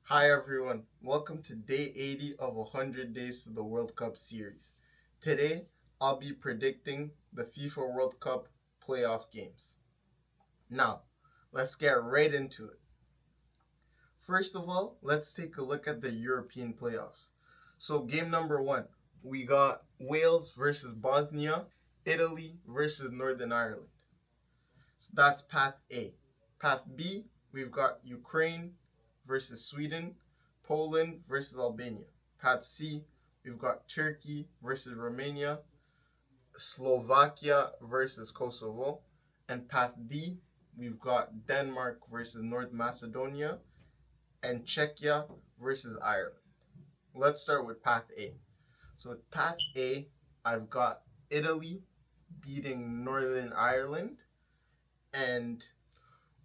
Hi everyone, welcome to day 80 of 100 Days to the World Cup series. Today, I'll be predicting the FIFA World Cup playoff games. Now, let's get right into it. First of all, let's take a look at the European playoffs. So, game number one, we got Wales versus Bosnia, Italy versus Northern Ireland. So that's Path A. Path B, we've got Ukraine versus Sweden, Poland versus Albania. Path C, we've got Turkey versus Romania, Slovakia versus Kosovo. And Path D, we've got Denmark versus North Macedonia and Czechia versus Ireland. Let's start with Path A. So with Path A, I've got Italy beating Northern Ireland. And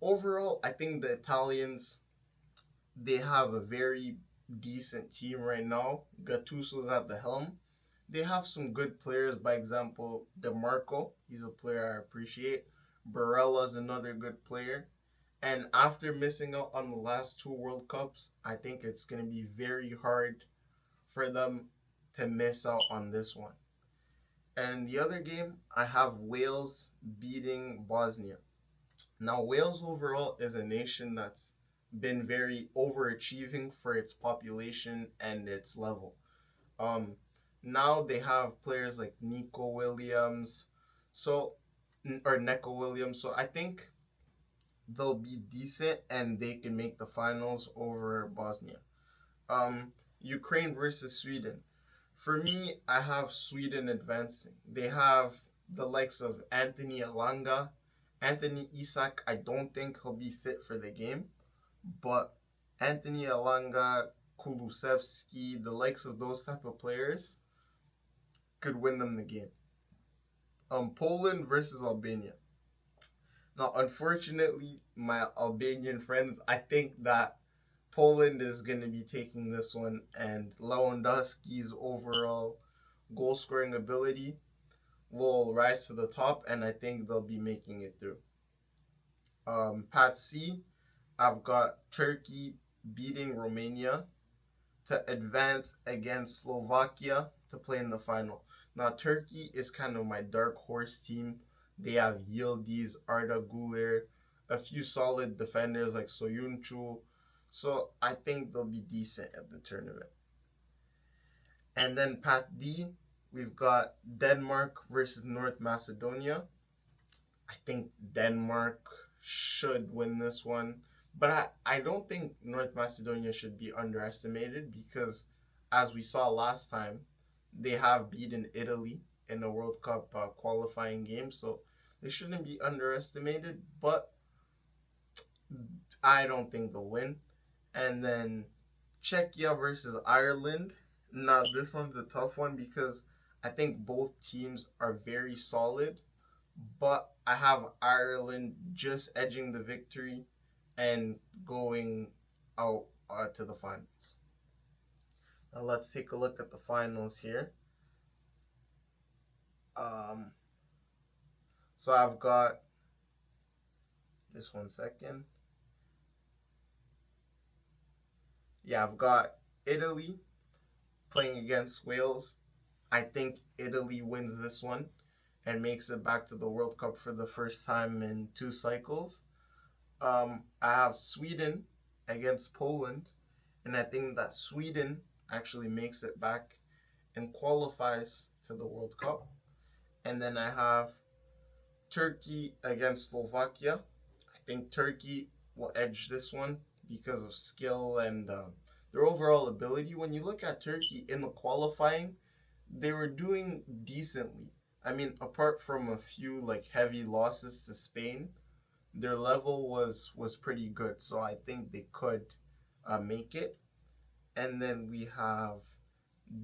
overall, I think the Italians, they have a very decent team right now. Gattuso's at the helm. They have some good players. By example, DeMarco, he's a player I appreciate. Barella's another good player. And after missing out on the last two World Cups, I think it's going to be very hard for them to miss out on this one. And the other game, I have Wales beating Bosnia. Now, Wales overall is a nation that's been very overachieving for its population and its level. Um, Now they have players like Nico Williams, so or Neko Williams. So I think they'll be decent and they can make the finals over Bosnia. Ukraine versus Sweden. For me, I have Sweden advancing. They have the likes of Anthony Alanga, Anthony Isak. I don't think he'll be fit for the game, but Anthony Alanga, Kulusevski, the likes of those type of players could win them the game. Poland versus Albania. Now, unfortunately, my Albanian friends, I think that Poland is going to be taking this one, and Lewandowski's overall goal scoring ability will rise to the top, and I think they'll be making it through. Pat C, I've got Turkey beating Romania to advance against Slovakia to play in the final. Now, Turkey is kind of my dark horse team. They have Yildiz, Arda Güler, a few solid defenders like Soyuncu. So I think they'll be decent at the tournament. And then Path D, we've got Denmark versus North Macedonia. I think Denmark should win this one. But I don't think North Macedonia should be underestimated because, as we saw last time, they have beaten Italy in the World Cup qualifying game. So they shouldn't be underestimated. But I don't think they'll win. And then Czechia versus Ireland. Now, this one's a tough one because I think both teams are very solid, but I have Ireland just edging the victory and going out to the finals. Now, let's take a look at the finals here. Um, so I've got just 1 second. Yeah, I've got Italy playing against Wales. I think Italy wins this one and makes it back to the World Cup for the first time in two cycles. I have Sweden against Poland, and I think that Sweden actually makes it back and qualifies to the World Cup. And then I have Turkey against Slovakia. I think Turkey will edge this one because of skill and their overall ability. When you look at Turkey in the qualifying, they were doing decently. I mean, apart from a few like heavy losses to Spain, their level was pretty good. So I think they could make it. And then we have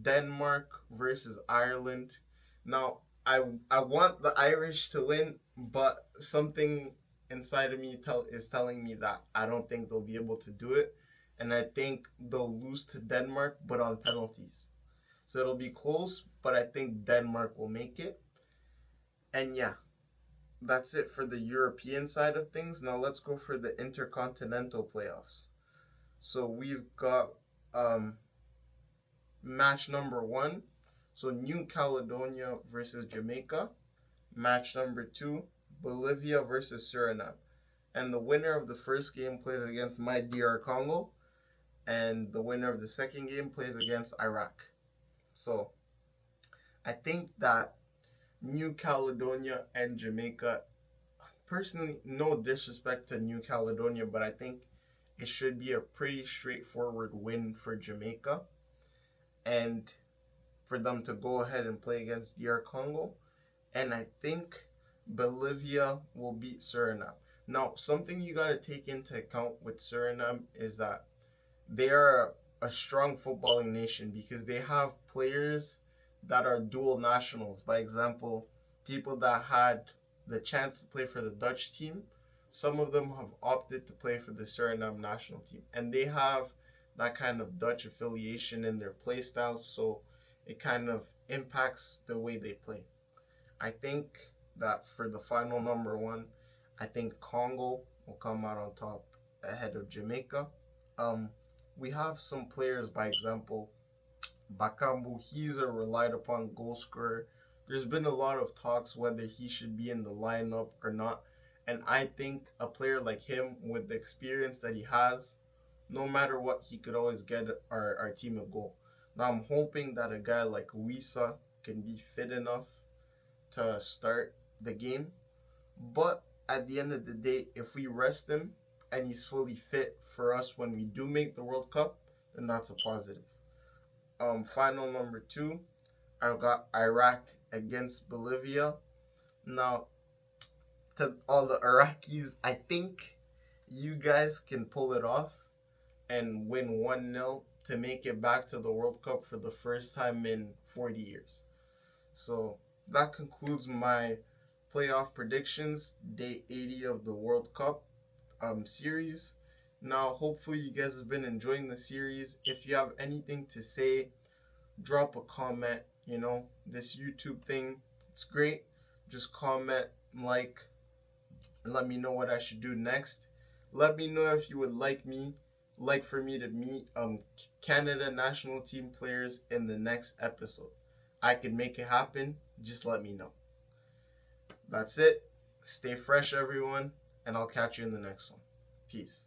Denmark versus Ireland. Now, I want the Irish to win, but something inside of me is telling me that I don't think they'll be able to do it, and I think they'll lose to Denmark, but on penalties. So it'll be close, but I think Denmark will make it. And yeah, that's it for the European side of things. Now let's go for the intercontinental playoffs. So we've got um, match number one. So New Caledonia versus Jamaica. Match number two, Bolivia versus Suriname. And the winner of the first game plays against my DR Congo, and the winner of the second game plays against Iraq. So I think that New Caledonia and Jamaica, personally, no disrespect to New Caledonia, but I think it should be a pretty straightforward win for Jamaica and for them to go ahead and play against DR Congo. And I think Bolivia will beat Suriname. Now, something you got to take into account with Suriname is that they are a strong footballing nation because they have players that are dual nationals. By example, people that had the chance to play for the Dutch team, some of them have opted to play for the Suriname national team. And they have that kind of Dutch affiliation in their play styles, so it kind of impacts the way they play. I think that for the final number one, I think Congo will come out on top ahead of Jamaica. Um, we have some players, by example, Bakambu. He's a relied upon goal scorer. There's been a lot of talks whether he should be in the lineup or not. And I think a player like him, with the experience that he has, no matter what, he could always get our team a goal. Now, I'm hoping that a guy like Wisa can be fit enough to start the game. But at the end of the day, if we rest him and he's fully fit for us when we do make the World Cup, then that's a positive. Final number two, I've got Iraq against Bolivia. Now, to all the Iraqis, I think you guys can pull it off and win 1-0 to make it back to the World Cup for the first time in 40 years. So that concludes my playoff predictions, day 80 of the World Cup series. Now, hopefully, you guys have been enjoying the series. If you have anything to say, drop a comment. You know, this YouTube thing, it's great. Just comment, like, and let me know what I should do next. Let me know if you would like for me to meet Canada national team players in the next episode. I can make it happen. Just let me know. That's it. Stay fresh, everyone, and I'll catch you in the next one. Peace.